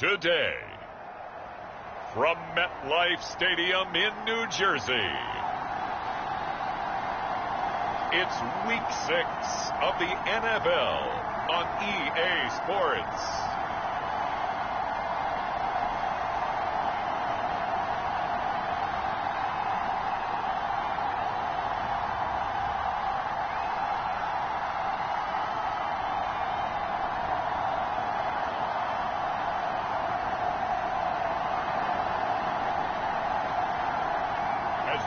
today. From MetLife Stadium in New Jersey, it's Week 6 of the NFL on EA Sports.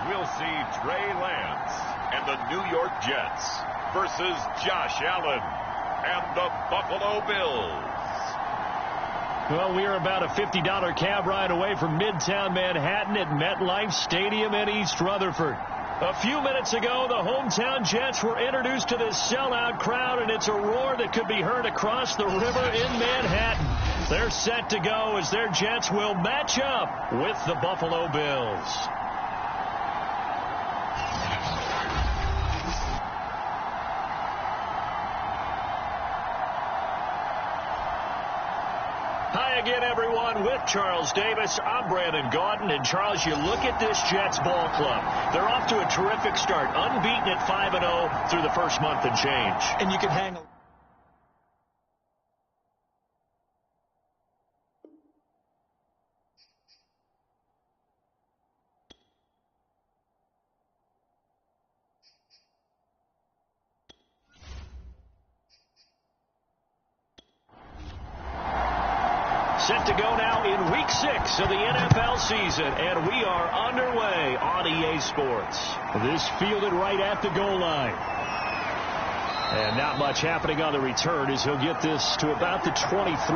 We'll see Trey Lance and the New York Jets versus Josh Allen and the Buffalo Bills. Well, we are about a $50 cab ride away from Midtown Manhattan at MetLife Stadium in East Rutherford. A few minutes ago, the hometown Jets were introduced to this sellout crowd, and it's a roar that could be heard across the river in Manhattan. They're set to go as their Jets will match up with the Buffalo Bills. Hi again, everyone. With Charles Davis, I'm Brandon Gaudin. And, Charles, you look at this Jets ball club. They're off to a terrific start, unbeaten at 5-0 through the first month and change. And you can hang Set to go now in Week 6 of the NFL season, and we are underway on EA Sports. This fielded right at the goal line. And not much happening on the return as he'll get this to about the 23.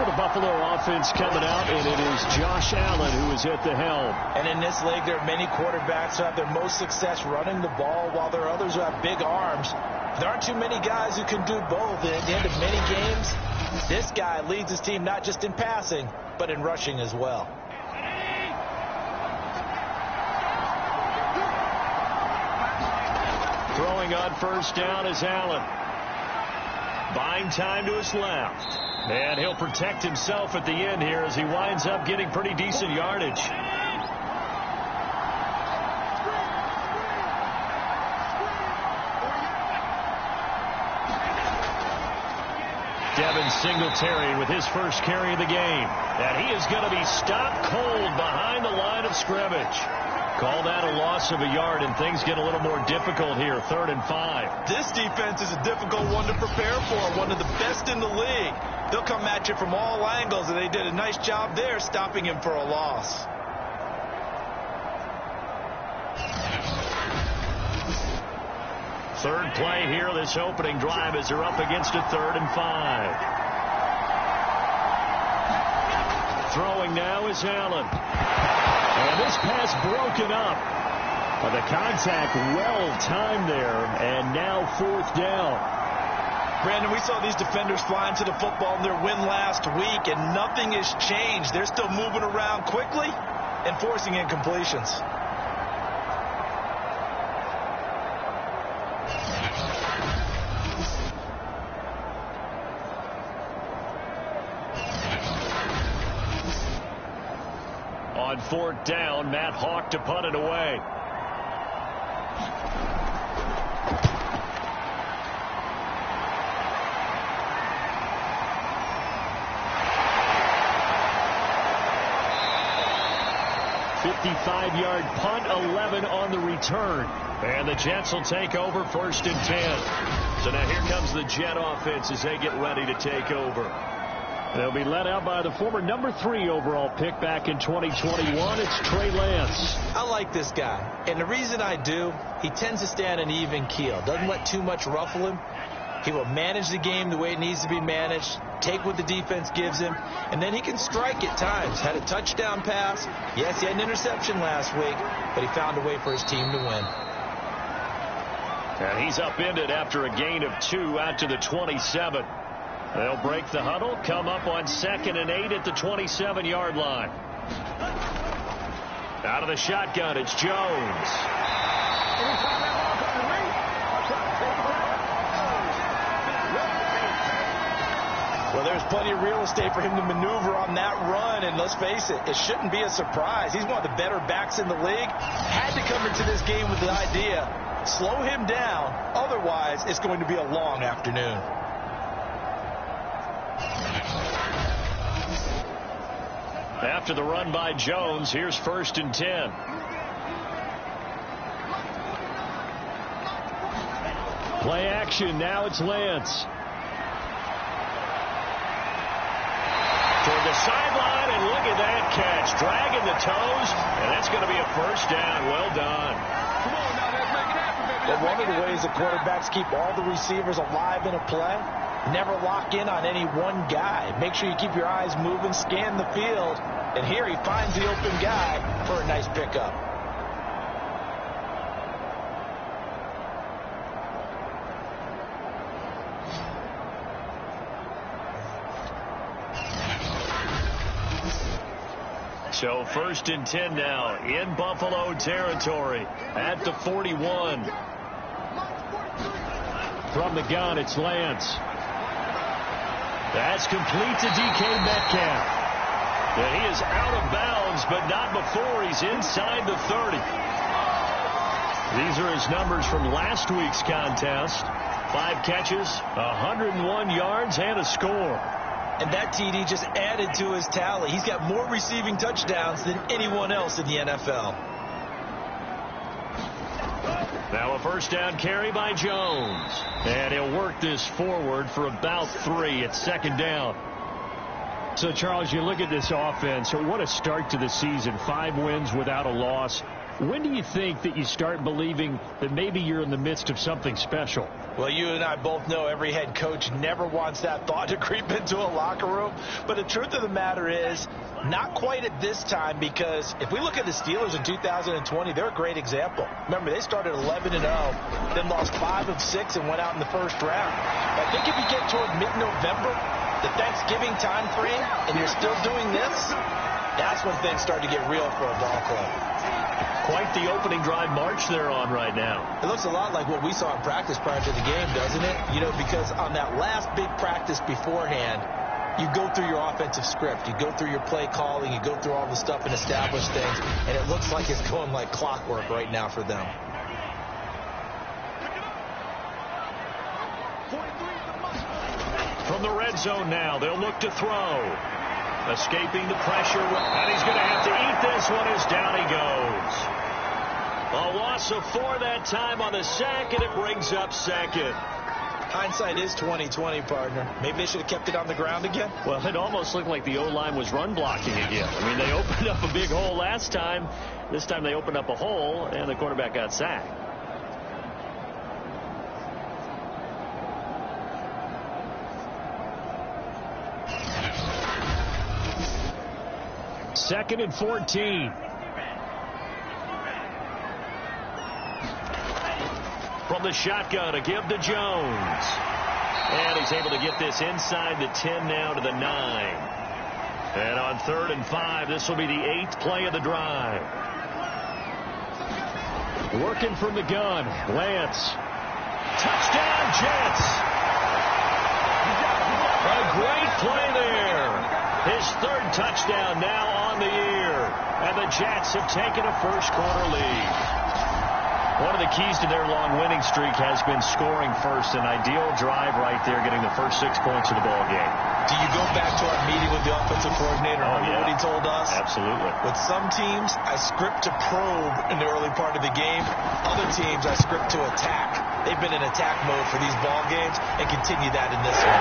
For the Buffalo offense coming out, and it is Josh Allen who is at the helm. And in this league, there are many quarterbacks who have their most success running the ball, while there are others who have big arms. There aren't too many guys who can do both. And at the end of many games, this guy leads his team not just in passing, but in rushing as well. Throwing on first down is Allen. Buying time to his left. And he'll protect himself at the end here as he winds up getting pretty decent yardage. Devin Singletary with his first carry of the game. And he is going to be stopped cold behind the line of scrimmage. Call that a loss of a yard, and things get a little more difficult here, 3rd and 5. This defense is a difficult one to prepare for, one of the best in the league. They'll come at you from all angles, and they did a nice job there stopping him for a loss. Third play here, this opening drive, as they're up against a 3rd and 5. Throwing now is Allen. And this pass broken up. But the contact well timed there, and now 4th down. Brandon, we saw these defenders flying to the football in their win last week, and nothing has changed. They're still moving around quickly and forcing incompletions. On 4th down, Matt Hawk to punt it away. $55-yard punt, 11 on the return. And the Jets will take over 1st and 10. So now here comes the Jet offense as they get ready to take over. They'll be led out by the former number 3 overall pick back in 2021. It's Trey Lance. I like this guy, and the reason I do, he tends to stay on an even keel. Doesn't let too much ruffle him. He will manage the game the way it needs to be managed, take what the defense gives him, and then he can strike at times. Had a touchdown pass. Yes, he had an interception last week, but he found a way for his team to win. And he's upended after a gain of 2 out to the 27. They'll break the huddle, come up on 2nd and 8 at the 27-yard line. Out of the shotgun, it's Jones. Well, there's plenty of real estate for him to maneuver on that run, and let's face it, it shouldn't be a surprise. He's one of the better backs in the league. Had to come into this game with the idea, slow him down, otherwise it's going to be a long afternoon. After the run by Jones, here's 1st and 10. Play action, now it's Lance. Toward the sideline, and look at that catch. Dragging the toes, and that's going to be a 1st down. Well done. Come on now, let's make it happen, baby. But one of the ways that quarterbacks keep all the receivers alive in a play, never lock in on any one guy. Make sure you keep your eyes moving, scan the field, and here he finds the open guy for a nice pickup. So 1st and 10 now in Buffalo territory at the 41. From the gun, it's Lance. That's complete to DK Metcalf. And he is out of bounds, but not before he's inside the 30. These are his numbers from last week's contest. 5 catches, 101 yards, and a score. And that TD just added to his tally. He's got more receiving touchdowns than anyone else in the NFL. Now a 1st down carry by Jones. And he'll work this forward for about 3. It's 2nd down. So, Charles, you look at this offense. What a start to the season. 5 wins without a loss. When do you think that you start believing that maybe you're in the midst of something special? Well, you and I both know every head coach never wants that thought to creep into a locker room. But the truth of the matter is, not quite at this time, because if we look at the Steelers in 2020, they're a great example. Remember, they started 11-0, then lost 5 of 6 and went out in the 1st round. I think if you get toward mid-November, the Thanksgiving time frame, and you're still doing this, that's when things start to get real for a ball club. Quite the opening drive march they're on right now. It looks a lot like what we saw in practice prior to the game, doesn't it? You know, because on that last big practice beforehand, you go through your offensive script. You go through your play calling. You go through all the stuff and establish things. And it looks like it's going like clockwork right now for them. From the red zone now, they'll look to throw. Escaping the pressure, and he's going to have to eat this one as down he goes. A loss of 4 that time on the sack, and it brings up 2nd. Hindsight is 20/20, partner. Maybe they should have kept it on the ground again. Well, it almost looked like the O-line was run blocking again. I mean, they opened up a big hole last time. This time they opened up a hole, and the quarterback got sacked. Second and 14. From the shotgun, a give to Jones. And he's able to get this inside the 10 now to the 9. And on 3rd and 5, this will be the 8th play of the drive. Working from the gun, Lance. Touchdown, Jets. A great play there. His 3rd touchdown now on the year. And the Jets have taken a 1st quarter lead. One of the keys to their long winning streak has been scoring first. An ideal drive right there, getting the first 6 points of the ball game. Do you go back to our meeting with the offensive coordinator? What he told us? Absolutely. With some teams, I script to probe in the early part of the game. Other teams, I script to attack. They've been in attack mode for these ball games and continue that in this one.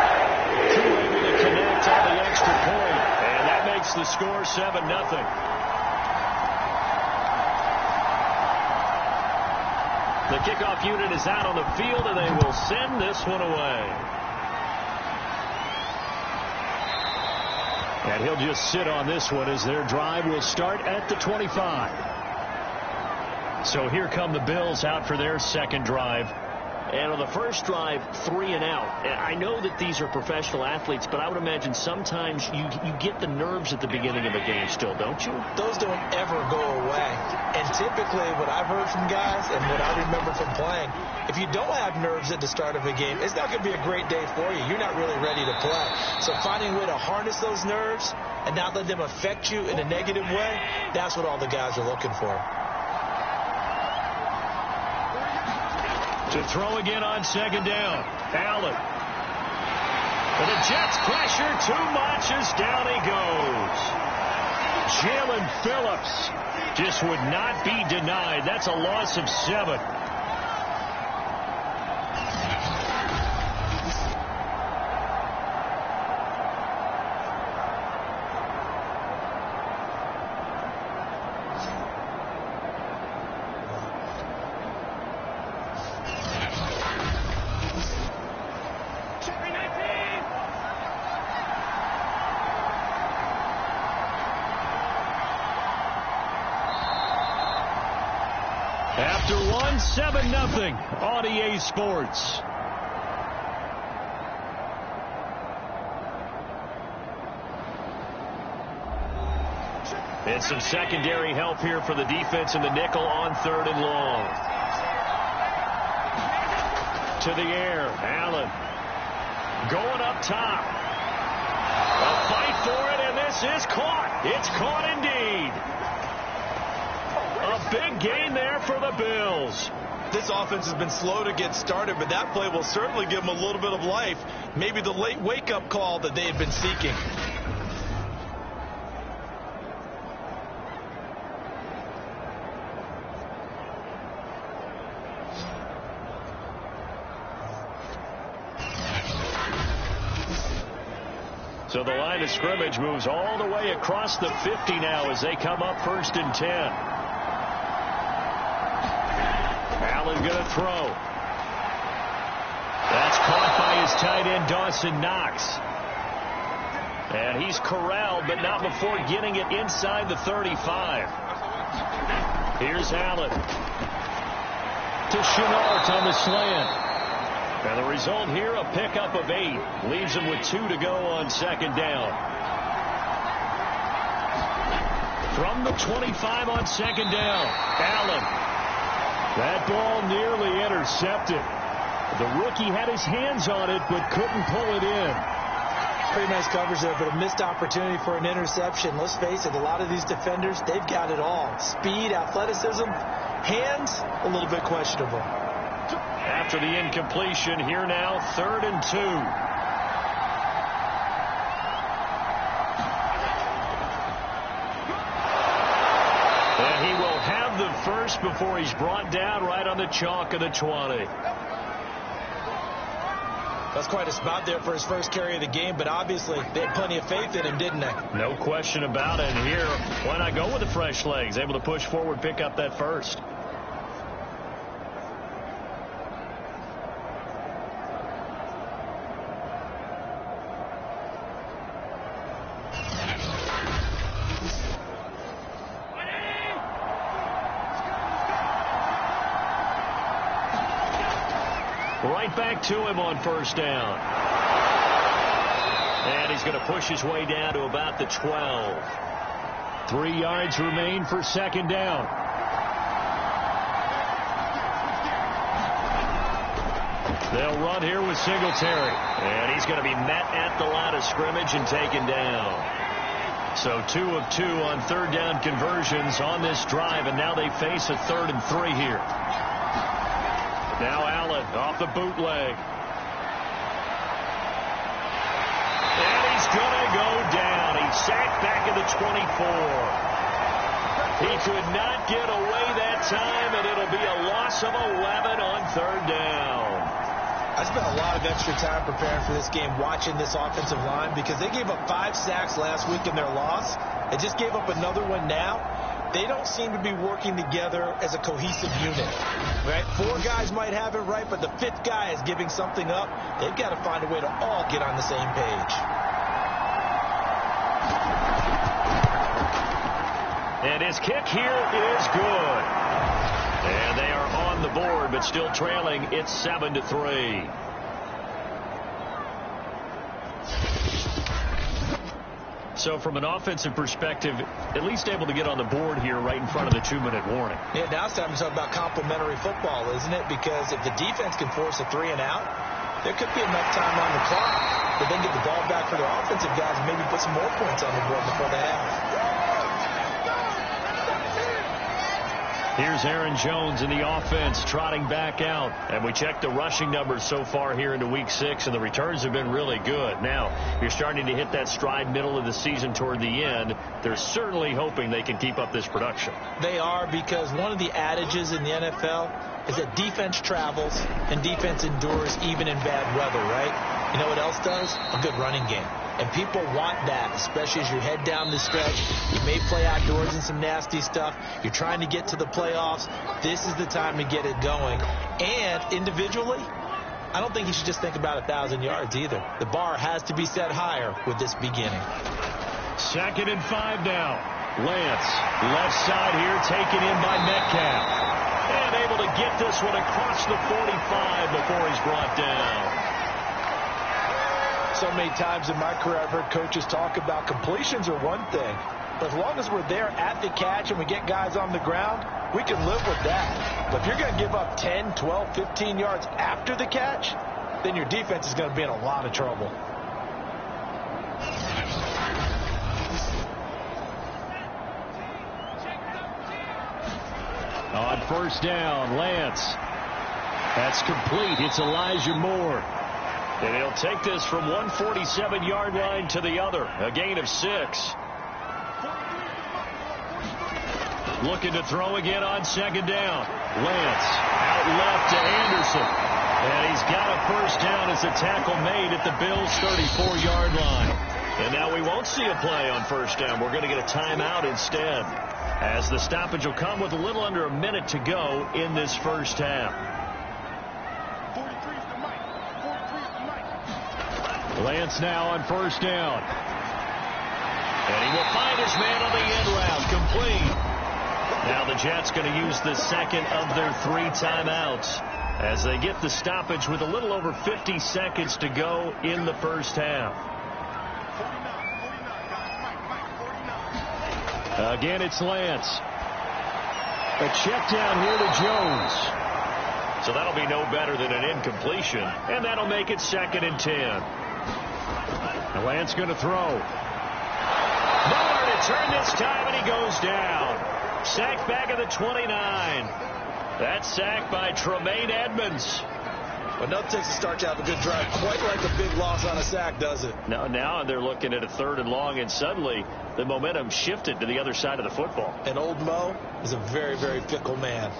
Able to connect on the extra point, and that makes the score 7-0. The kickoff unit is out on the field, and they will send this one away. And he'll just sit on this one as their drive will start at the 25. So here come the Bills out for their 2nd drive. And on the first drive, 3 and out. I know that these are professional athletes, but I would imagine sometimes you get the nerves at the beginning of a game still, don't you? Those don't ever go away. And typically what I've heard from guys and what I remember from playing, if you don't have nerves at the start of a game, it's not going to be a great day for you. You're not really ready to play. So finding a way to harness those nerves and not let them affect you in a negative way, that's what all the guys are looking for. To throw again on second down. Allen. And the Jets pressure too much as down he goes. Jalen Phillips just would not be denied. That's a loss of 7. After 1, 7-0 on EA Sports. And some secondary help here for the defense in the nickel on 3rd and long. To the air, Allen. Going up top. A fight for it, and this is caught. It's caught indeed. A big gain there for the Bills. This offense has been slow to get started, but that play will certainly give them a little bit of life. Maybe the late wake-up call that they had been seeking. So the line of scrimmage moves all the way across the 50 now as they come up 1st and 10. Allen going to throw. That's caught by his tight end, Dawson Knox. And he's corralled, but not before getting it inside the 35. Here's Allen. To Shenault on the slant. And the result here, a pickup of 8. Leaves him with 2 to go on second down. From the 25 on second down, Allen. That ball nearly intercepted. The rookie had his hands on it, but couldn't pull it in. Pretty nice coverage there, but a missed opportunity for an interception. Let's face it, a lot of these defenders, they've got it all. Speed, athleticism, hands, a little bit questionable. After the incompletion, here now, 3rd and 2. And he will have the first before he's brought down right on the chalk of the 20. That's quite a spot there for his first carry of the game, but obviously they had plenty of faith in him, didn't they? No question about it. And here, why not go with the fresh legs? Able to push forward, pick up that first. Right back to him on first down. And he's going to push his way down to about the 12. 3 yards remain for second down. They'll run here with Singletary. And he's going to be met at the line of scrimmage and taken down. So 2 of 2 on 3rd down conversions on this drive, and now they face a 3rd and 3 here. Now Allen off the bootleg. And he's going to go down. He's sacked back at the 24. He could not get away that time, and it'll be a loss of 11 on 3rd down. I spent a lot of extra time preparing for this game watching this offensive line because they gave up 5 sacks last week in their loss. They just gave up another one now. They don't seem to be working together as a cohesive unit. Right? 4 guys might have it right, but the 5th guy is giving something up. They've got to find a way to all get on the same page. And his kick here is good. And they are on on the board, but still trailing. It's 7-3. So from an offensive perspective, at least able to get on the board here right in front of the 2-minute warning. Yeah, now it's time to talk about complementary football, isn't it? Because if the defense can force a 3 and out, there could be enough time on the clock, but then get the ball back for their offensive guys and maybe put some more points on the board before the half. Here's Aaron Jones in the offense trotting back out. And we checked the rushing numbers so far here into week 6, and the returns have been really good. Now, you're starting to hit that stride middle of the season toward the end. They're certainly hoping they can keep up this production. They are, because one of the adages in the NFL is that defense travels and defense endures even in bad weather, right? You know what else does? A good running game. And people want that, especially as you head down the stretch. You may play outdoors in some nasty stuff. You're trying to get to the playoffs. This is the time to get it going. And individually, I don't think you should just think about 1,000 yards either. The bar has to be set higher with this beginning. 2nd and 5 now. Lance, left side here, taken in by Metcalf. And able to get this one across the 45 before he's brought down. So many times in my career I've heard coaches talk about completions are one thing, but as long as we're there at the catch and we get guys on the ground, we can live with that. But if you're going to give up 10, 12, 15 yards after the catch, then your defense is going to be in a lot of trouble. On 1st down, Lance. That's complete. It's Elijah Moore. And he'll take this from 147-yard line to the other. A gain of 6. Looking to throw again on 2nd down. Lance out left to Anderson. And he's got a 1st down as the tackle made at the Bills' 34-yard line. And now we won't see a play on 1st down. We're going to get a timeout instead, as the stoppage will come with a little under a minute to go in this 1st half. Lance now on 1st down. And he will find his man on the end route. Complete. Now the Jets going to use the 2nd of their 3 timeouts as they get the stoppage with a little over 50 seconds to go in the 1st half. Again, it's Lance. A check down here to Jones. So that'll be no better than an incompletion, and that'll make it 2nd and 10. And Lance going to throw. Nowhere to turn this time, and he goes down. Sacked back at the 29. That's sacked by Tremaine Edmonds. Well, nothing takes a start to have a good drive quite like a big loss on a sack, does it? Now they're looking at a 3rd and long, and suddenly the momentum shifted to the other side of the football. And old Mo is a very, very fickle man.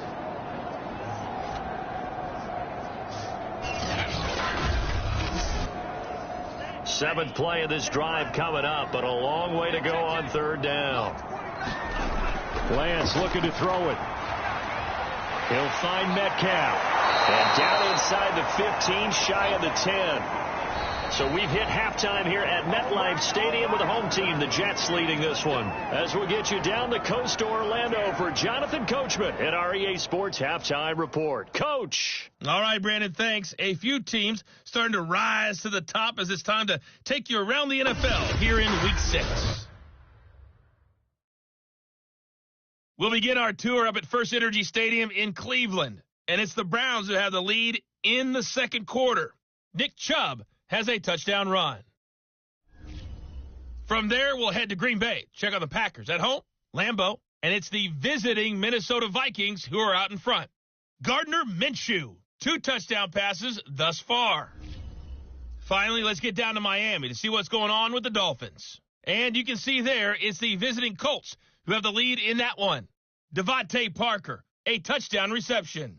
Seventh play of this drive coming up, but a long way to go on 3rd down. Lance looking to throw it. He'll find Metcalf. And down inside the 15, shy of the 10. So we've hit halftime here at MetLife Stadium with the home team, the Jets, leading this one. As we'll get you down the coast to Orlando for Jonathan Coachman at our EA Sports Halftime Report. Coach. All right, Brandon, thanks. A few teams starting to rise to the top as it's time to take you around the NFL here in Week 6. We'll begin our tour up at First Energy Stadium in Cleveland. And it's the Browns who have the lead in the 2nd quarter. Nick Chubb has a touchdown run. From there, we'll head to Green Bay. Check out the Packers at home, Lambeau. And it's the visiting Minnesota Vikings who are out in front. Gardner Minshew, 2 touchdown passes thus far. Finally, let's get down to Miami to see what's going on with the Dolphins. And you can see there, it's the visiting Colts who have the lead in that one. Devontae Parker, a touchdown reception.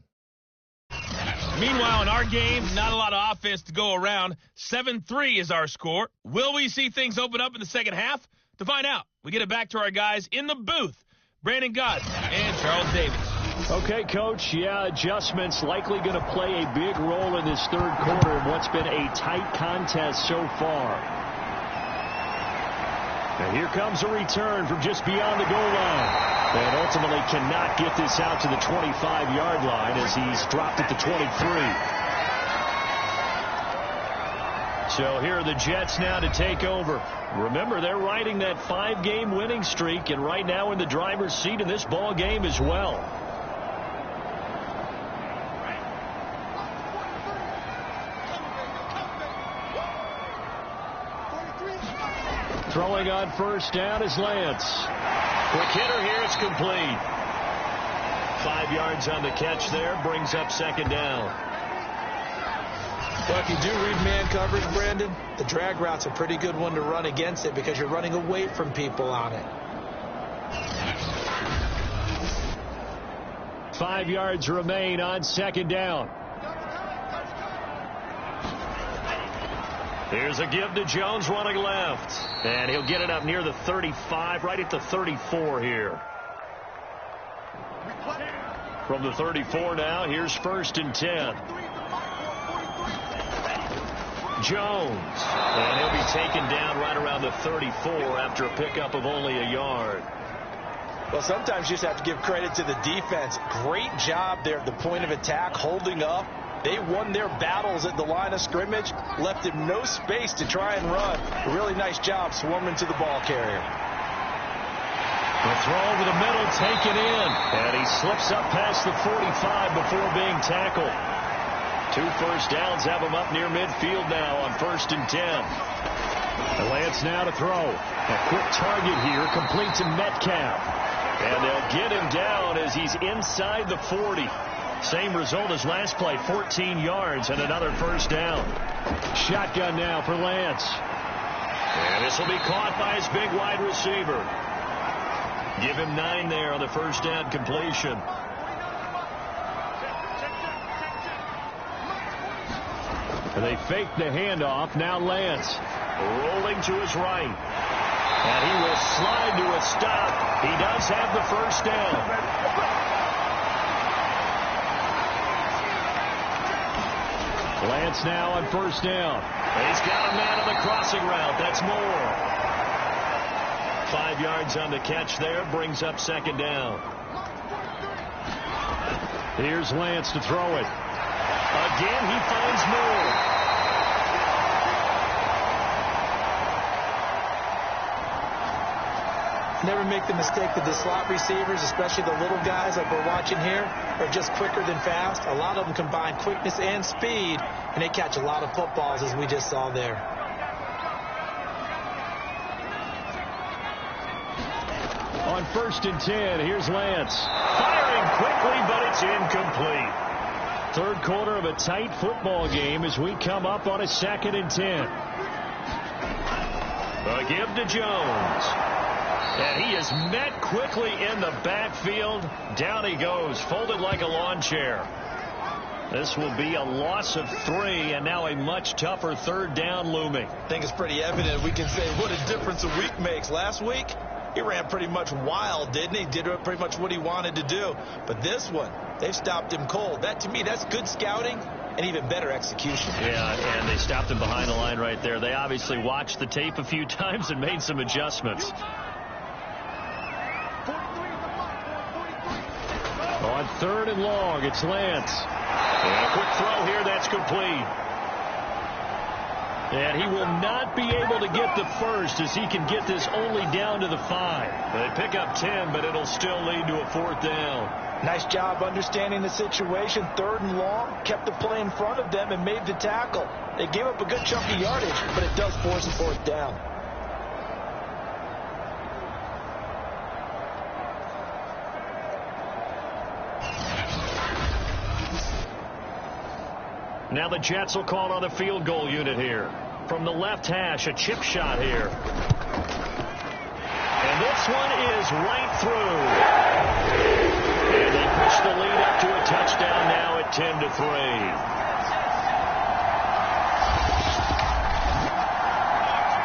Meanwhile, in our game, not a lot of offense to go around. 7-3 is our score. Will we see things open up in the 2nd half? To find out, we get it back to our guys in the booth, Brandon Gott and Charles Davis. Okay, Coach. Yeah, adjustments likely going to play a big role in this 3rd quarter in what's been a tight contest so far. And here comes a return from just beyond the goal line. And ultimately cannot get this out to the 25-yard line as he's dropped at the 23. So here are the Jets now to take over. Remember, they're riding that 5-game winning streak, and right now in the driver's seat in this ball game as well. Throwing on first down is Lance. Quick hitter here, it's complete. 5 yards on the catch there, brings up second down. Well, if you do read man coverage, Brandon, the drag route's a pretty good one to run against it because you're running away from people on it. 5 yards remain on second down. Here's a give to Jones running left. And he'll get it up near the 35, right at the 34 here. From the 34 now, here's first and 10. Jones. And he'll be taken down right around the 34 after a pickup of only a yard. Well, sometimes you just have to give credit to the defense. Great job there at the point of attack, holding up. They won their battles at the line of scrimmage, left him no space to try and run. A really nice job swarming to the ball carrier. The throw over the middle, taken in. And he slips up past the 45 before being tackled. 2 first downs have him up near midfield now on first and 10. Lance now to throw. A quick target here, complete to Metcalf. And they'll get him down as he's inside the 40. Same result as last play, 14 yards and another first down. Shotgun now for Lance. And this will be caught by his big wide receiver. Give him 9 there on the first down completion. And they fake the handoff. Now Lance rolling to his right. And he will slide to a stop. He does have the first down. Lance now on first down. He's got a man on the crossing route. That's more. 5 yards on the catch there. Brings up second down. Here's Lance to throw it. Again, he finds more. Never make the mistake that the slot receivers, especially the little guys like we're watching here, are just quicker than fast. A lot of them combine quickness and speed, and they catch a lot of footballs, as we just saw there. On first and 10, here's Lance. Firing quickly, but it's incomplete. Third quarter of a tight football game as we come up on a second and 10. A give to Jones. And he is met quickly in the backfield. Down he goes, folded like a lawn chair. This will be a loss of 3, and now a much tougher third down looming. I think it's pretty evident. We can say what a difference a week makes. Last week, he ran pretty much wild, didn't he? Did pretty much what he wanted to do. But this one, they've stopped him cold. That, to me, that's good scouting and even better execution. Yeah, and they stopped him behind the line right there. They obviously watched the tape a few times and made some adjustments. On third and long, it's Lance. And a quick throw here, that's complete. And he will not be able to get the first as he can get this only down to the 5. They pick up 10, but it'll still lead to a fourth down. Nice job understanding the situation. Third and long, kept the play in front of them and made the tackle. They gave up a good chunk of yardage, but it does force a fourth down. Now the Jets will call on the field goal unit here. From the left hash, a chip shot here. And this one is right through. And they push the lead up to a touchdown now at 10-3.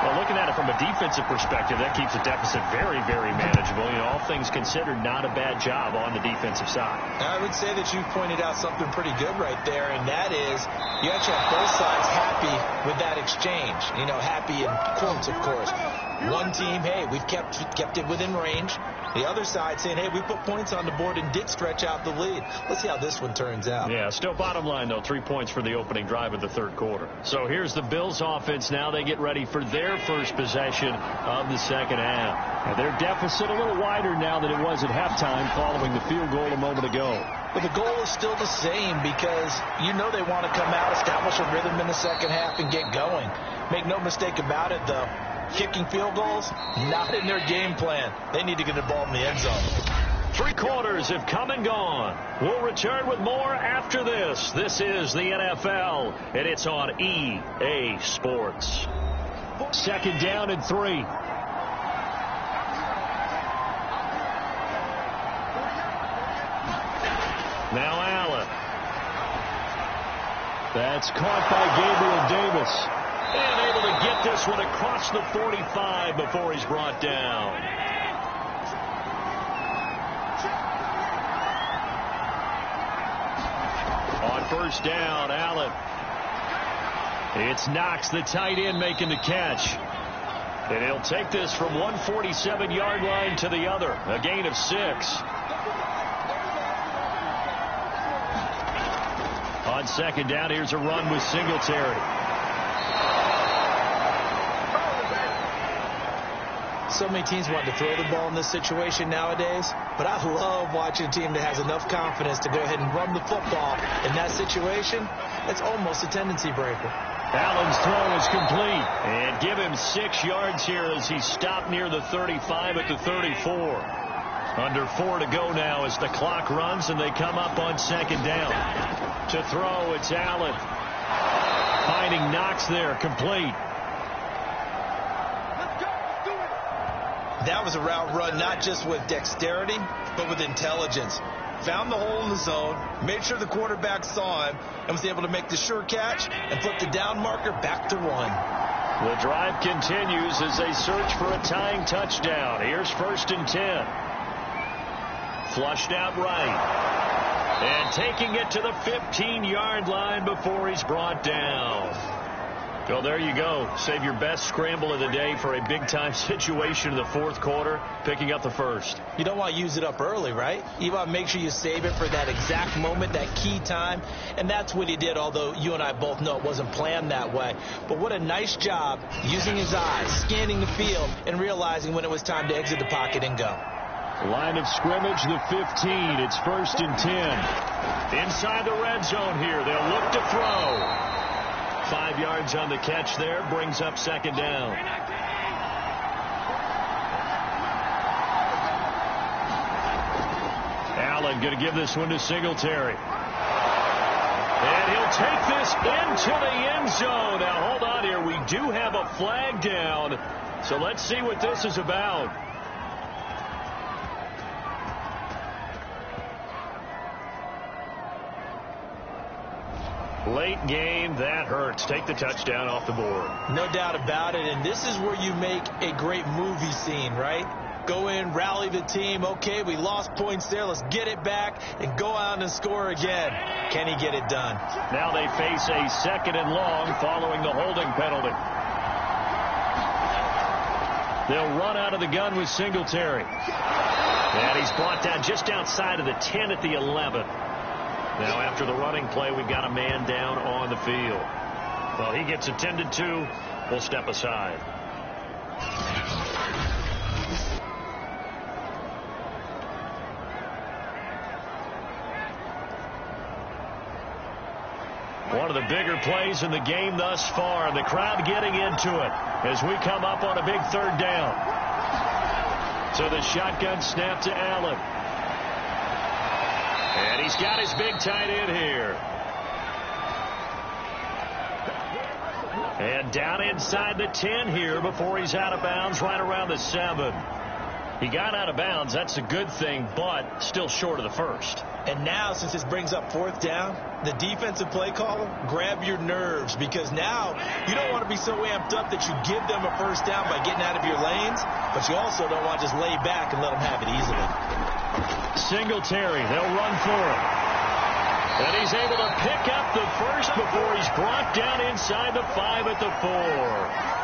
Well, looking at it from a defensive perspective, that keeps the deficit very, very manageable. You know, all things considered, not a bad job on the defensive side. I would say that you pointed out something pretty good right there, and that is you actually have both sides happy with that exchange. You know, happy in quotes, of course. One team, hey, we've kept it within range. The other side saying, hey, we put points on the board and did stretch out the lead. Let's see how this one turns out. Yeah, still bottom line, though, 3 points for the opening drive of the third quarter. So here's the Bills offense now. They get ready for their first possession of the second half. And their deficit a little wider now than it was at halftime following the field goal a moment ago. But the goal is still the same because you know they want to come out, establish a rhythm in the second half, and get going. Make no mistake about it, though. Kicking field goals, not in their game plan. They need to get the ball in the end zone. 3 quarters have come and gone. We'll return with more after this. This is the NFL, and it's on EA Sports. Second down and 3. Now Allen. That's caught by Gabriel Davis. And able to get this one across the 45 before he's brought down. On first down, Allen. It's Knox, the tight end, making the catch. And he'll take this from 147-yard line to the other. A gain of 6. On second down, here's a run with Singletary. So many teams want to throw the ball in this situation nowadays, but I love watching a team that has enough confidence to go ahead and run the football. In that situation, it's almost a tendency breaker. Allen's throw is complete. And give him 6 yards here as he stopped near the 35 at the 34. Under 4 to go now as the clock runs and they come up on second down. To throw, it's Allen. Finding Knox there, complete. That was a route run not just with dexterity, but with intelligence. Found the hole in the zone, made sure the quarterback saw him, and was able to make the sure catch and flip the down marker back to 1. The drive continues as they search for a tying touchdown. Here's first and 10. Flushed out right. And taking it to the 15-yard line before he's brought down. Well, there you go. Save your best scramble of the day for a big-time situation in the fourth quarter, picking up the first. You don't want to use it up early, right? You want to make sure you save it for that exact moment, that key time. And that's what he did, although you and I both know it wasn't planned that way. But what a nice job using his eyes, scanning the field, and realizing when it was time to exit the pocket and go. Line of scrimmage, the 15. It's first and 10. Inside the red zone here. They'll look to throw. 5 yards on the catch there, brings up second down. Allen going to give this one to Singletary. And he'll take this into the end zone. Now, hold on here. We do have a flag down. So let's see what this is about. Late game, that hurts. Take the touchdown off the board. No doubt about it, and this is where you make a great movie scene, right? Go in, rally the team. Okay, we lost points there. Let's get it back and go out and score again. Can he get it done? Now they face a second and long following the holding penalty. They'll run out of the gun with Singletary. And he's brought down just outside of the 10 at the 11. Now, after the running play, we've got a man down on the field. Well, he gets attended to. We'll step aside. One of the bigger plays in the game thus far. The crowd getting into it as we come up on a big third down. So the shotgun snap to Allen. And he's got his big tight end here. And down inside the 10 here before he's out of bounds, right around the 7. He got out of bounds. That's a good thing, but still short of the first. And now, since this brings up fourth down, the defensive play caller, grab your nerves, because now you don't want to be so amped up that you give them a first down by getting out of your lanes, but you also don't want to just lay back and let them have it easily. Singletary, they'll run for it. And he's able to pick up the first before he's brought down inside the 5 at the 4.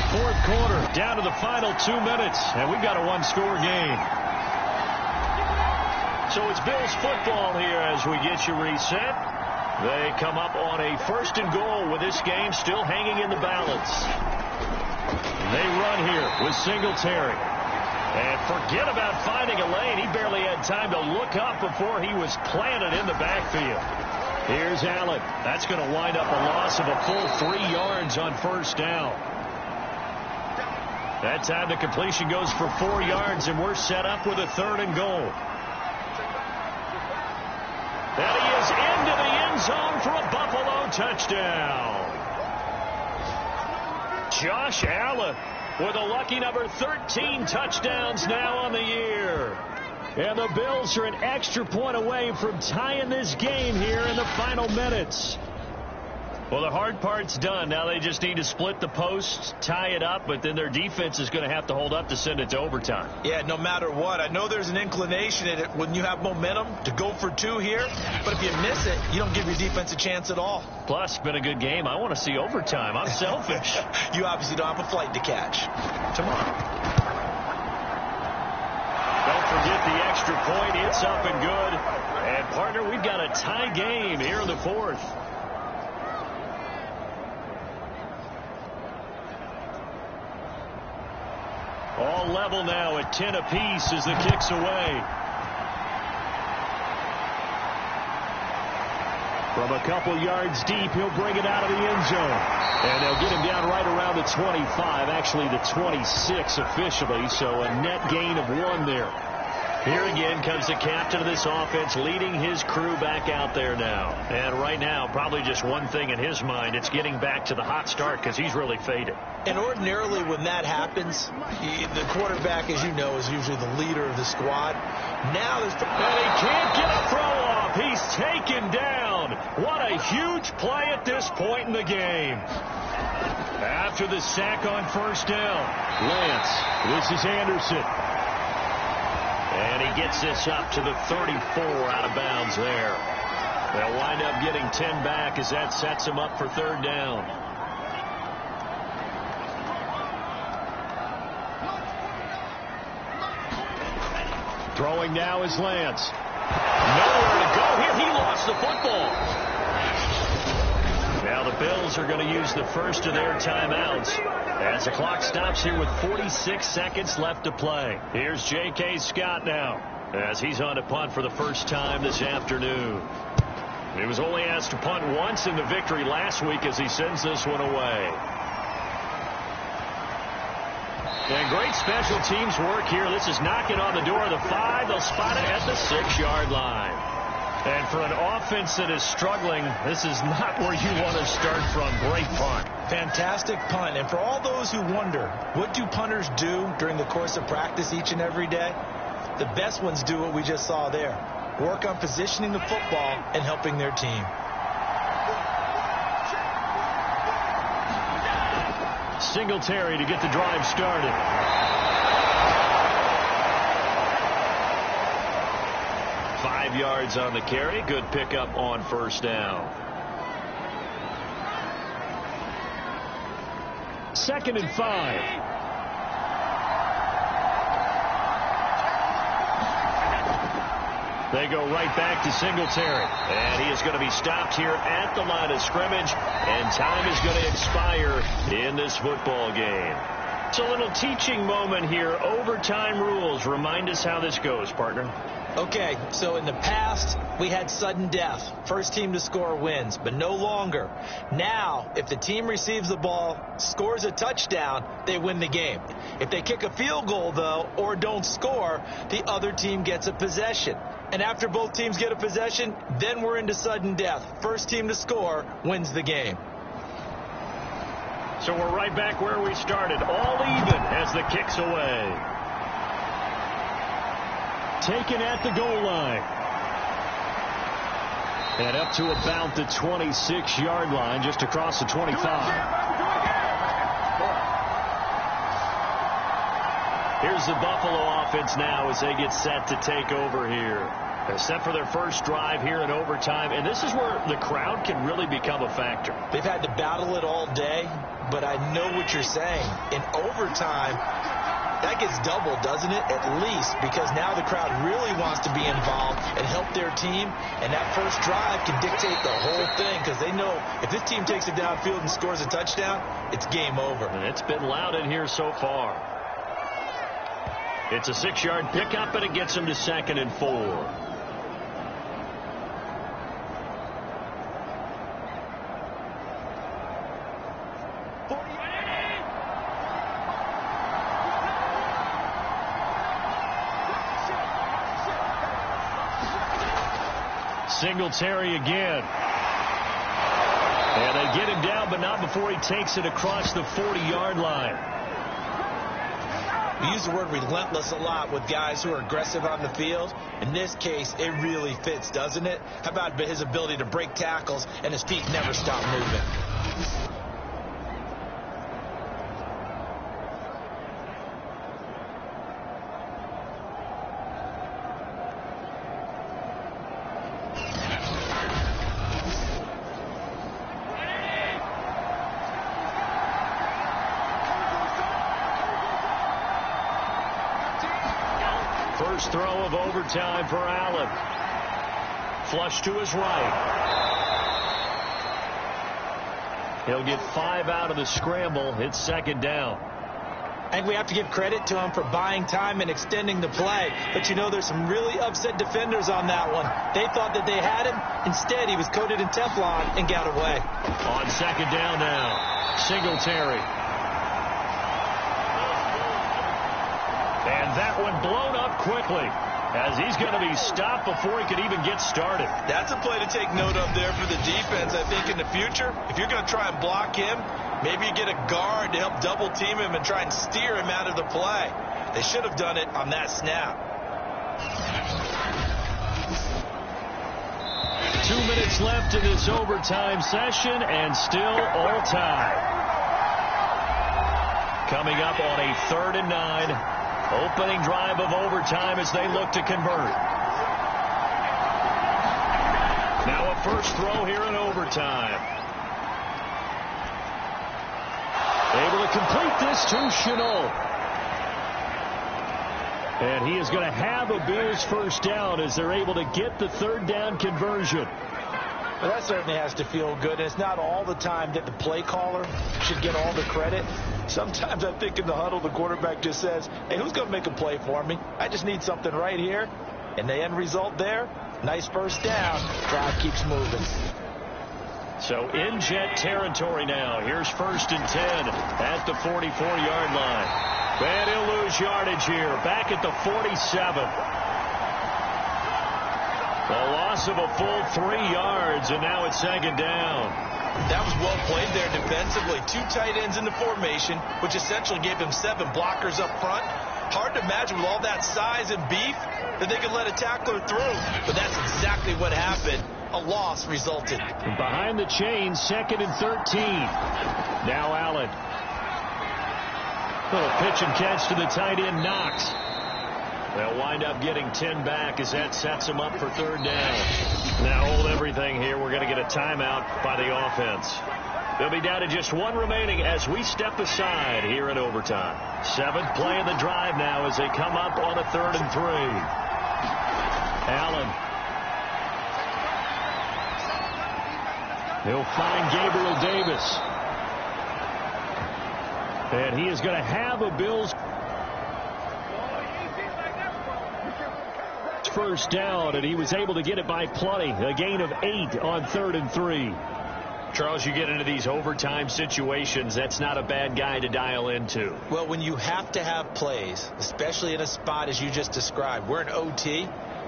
fourth quarter, down to the final 2 minutes, and we've got a one-score game. So it's Bills football here as we get you reset. They come up on a 1st and goal with this game still hanging in the balance. They run here with Singletary. And forget about finding a lane. He barely had time to look up before he was planted in the backfield. Here's Allen. That's going to wind up a loss of a full 3 yards on 1st down. That time the completion goes for 4 yards, and we're set up with a 3rd and goal. And he is into the end zone for a Buffalo touchdown. Josh Allen with a lucky number 13 touchdowns now on the year. And the Bills are an extra point away from tying this game here in the final minutes. Well, the hard part's done. Now they just need to split the posts, tie it up, but then their defense is going to have to hold up to send it to overtime. Yeah, no matter what. I know there's an inclination in it when you have momentum to go for 2 here, but if you miss it, you don't give your defense a chance at all. Plus, it's been a good game. I want to see overtime. I'm selfish. You obviously don't have a flight to catch. Tomorrow. Don't forget the extra point. It's up and good. And, partner, we've got a tie game here in the 4th. All level now at 10 apiece as the kick's away. From a couple yards deep, he'll bring it out of the end zone. And they'll get him down right around the 25, actually the 26 officially, so a net gain of 1 there. Here again comes the captain of this offense, leading his crew back out there now. And right now, probably just one thing in his mind, it's getting back to the hot start because he's really faded. And ordinarily when that happens, the quarterback, as you know, is usually the leader of the squad. Now there's... And he can't get a throw off. He's taken down. What a huge play at this point in the game. After the sack on 1st down, Lance, this is Anderson. And he gets this up to the 34 out of bounds there. They'll wind up getting 10 back as that sets him up for 3rd down. Throwing now is Lance. Nowhere to go here. He lost the football. Now the Bills are going to use the first of their timeouts as the clock stops here with 46 seconds left to play. Here's J.K. Scott now as he's on to punt for the first time this afternoon. He was only asked to punt once in the victory last week as he sends this one away. And great special teams work here. This is knocking on the door of the 5. They'll spot it at the 6-yard line. And for an offense that is struggling, this is not where you want to start from. Great punt. Fantastic punt. And for all those who wonder, what do punters do during the course of practice each and every day? The best ones do what we just saw there. Work on positioning the football and helping their team. Singletary to get the drive started. Five yards on the carry. Good pickup on 1st down. 2nd and 5. They go right back to Singletary. And he is going to be stopped here at the line of scrimmage. And time is going to expire in this football game. It's a little teaching moment here. Overtime rules. Remind us how this goes, partner. Okay, so in the past, we had sudden death. First team to score wins, but no longer. Now, if the team receives the ball, scores a touchdown, they win the game. If they kick a field goal, though, or don't score, the other team gets a possession. And after both teams get a possession, then we're into sudden death. First team to score wins the game. So we're right back where we started, all even as the kick's away. Taken at the goal line. And up to about the 26-yard line, just across the 25. Here's the Buffalo offense now as they get set to take over here. Except for their first drive here in overtime. And this is where the crowd can really become a factor. They've had to battle it all day, but I know what you're saying. In overtime, that gets doubled, doesn't it? At least, because now the crowd really wants to be involved and help their team, and that first drive can dictate the whole thing because they know if this team takes it downfield and scores a touchdown, it's game over. And it's been loud in here so far. It's a 6-yard pickup, and it gets them to 2nd and 4. Singletary again. And they get him down, but not before he takes it across the 40-yard line. We use the word relentless a lot with guys who are aggressive on the field. In this case, it really fits, doesn't it? How about his ability to break tackles and his feet never stop moving? First throw of overtime for Allen. Flush to his right. He'll get 5 out of the scramble. It's 2nd down. I think we have to give credit to him for buying time and extending the play. But, you know, there's some really upset defenders on that one. They thought that they had him. Instead, he was coated in Teflon and got away. On 2nd down now, Singletary. And that one blown up quickly as he's going to be stopped before he could even get started. That's a play to take note of there for the defense, I think, in the future. If you're going to try and block him, maybe you get a guard to help double team him and try and steer him out of the play. They should have done it on that snap. 2 minutes left in this overtime session, and still all tied. Coming up on a 3rd and 9. Opening drive of overtime as they look to convert. Now a first throw here in overtime. Able to complete this to Shenault. And he is going to have a Bills first down as they're able to get the 3rd down conversion. Well, that certainly has to feel good. And it's not all the time that the play caller should get all the credit. Sometimes I think in the huddle, the quarterback just says, hey, who's going to make a play for me? I just need something right here. And the end result there, nice first down. Drive keeps moving. So in Jet territory now. Here's 1st and 10 at the 44-yard line. And he'll lose yardage here. Back at the 47. A loss of a full 3 yards, and now it's 2nd down. That was well played there defensively. 2 tight ends in the formation, which essentially gave him 7 blockers up front. Hard to imagine with all that size and beef that they could let a tackler through. But that's exactly what happened. A loss resulted. Behind the chains, 2nd and 13. Now Allen. Little pitch and catch to the tight end, Knox. They'll wind up getting 10 back as that sets them up for 3rd down. Now hold everything here. We're going to get a timeout by the offense. They'll be down to just 1 remaining as we step aside here in overtime. 7th play of the drive now as they come up on a 3rd and 3. Allen. He'll find Gabriel Davis. And he is going to have a Bills first down, and he was able to get it by plenty. A gain of 8 on 3rd and 3. Charles, you get into these overtime situations, that's not a bad guy to dial into. Well, when you have to have plays, especially in a spot as you just described, we're in OT,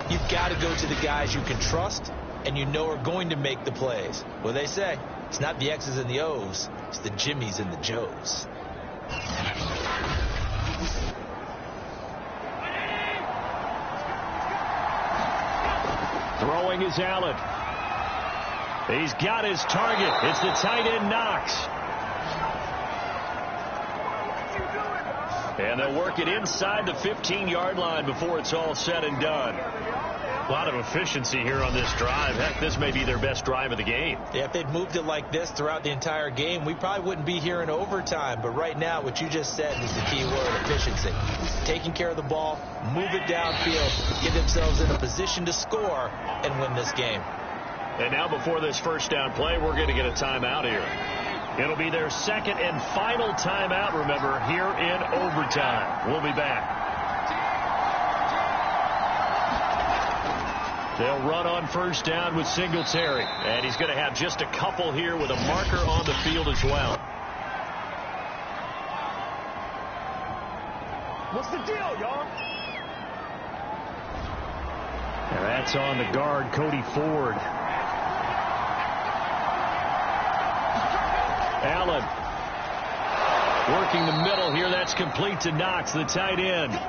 you've got to go to the guys you can trust and you know are going to make the plays. Well, they say it's not the X's and the O's, it's the Jimmys and the Joes. Throwing is Allen. He's got his target. It's the tight end, Knox. And they'll work it inside the 15-yard line before it's all said and done. A lot of efficiency here on this drive. Heck, this may be their best drive of the game. Yeah, if they'd moved it like this throughout the entire game, we probably wouldn't be here in overtime. But right now, what you just said was the key word, efficiency. Taking care of the ball, move it downfield, get themselves in a position to score and win this game. And now before this first down play, we're going to get a timeout here. It'll be their second and final timeout, remember, here in overtime. We'll be back. They'll run on first down with Singletary. And he's going to have just a couple here with a marker on the field as well. What's the deal, y'all? And that's on the guard, Cody Ford. Allen working the middle here. That's complete to Knox, the tight end.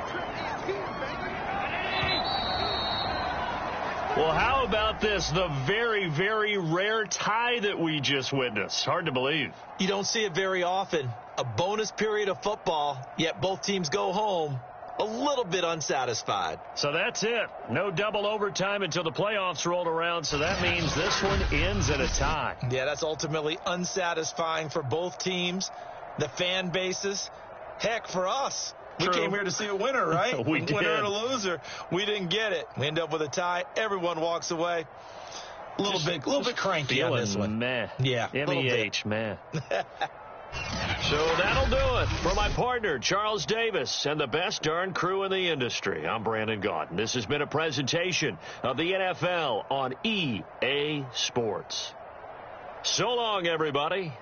Well, how about this? The very, very rare tie that we just witnessed. Hard to believe. You don't see it very often. A bonus period of football, yet both teams go home a little bit unsatisfied. So that's it. No double overtime until the playoffs rolled around, so that means this one ends in a tie. Yeah, that's ultimately unsatisfying for both teams, the fan bases. Heck, for us. True. We came here to see a winner, right? We did. Winner and a loser. We didn't get it. We end up with a tie. Everyone walks away. A little bit cranky on this one. Meh. Yeah. M-E-H, man. So that'll do it. For my partner, Charles Davis, and the best darn crew in the industry, I'm Brandon Gaudin. This has been a presentation of the NFL on EA Sports. So long, everybody.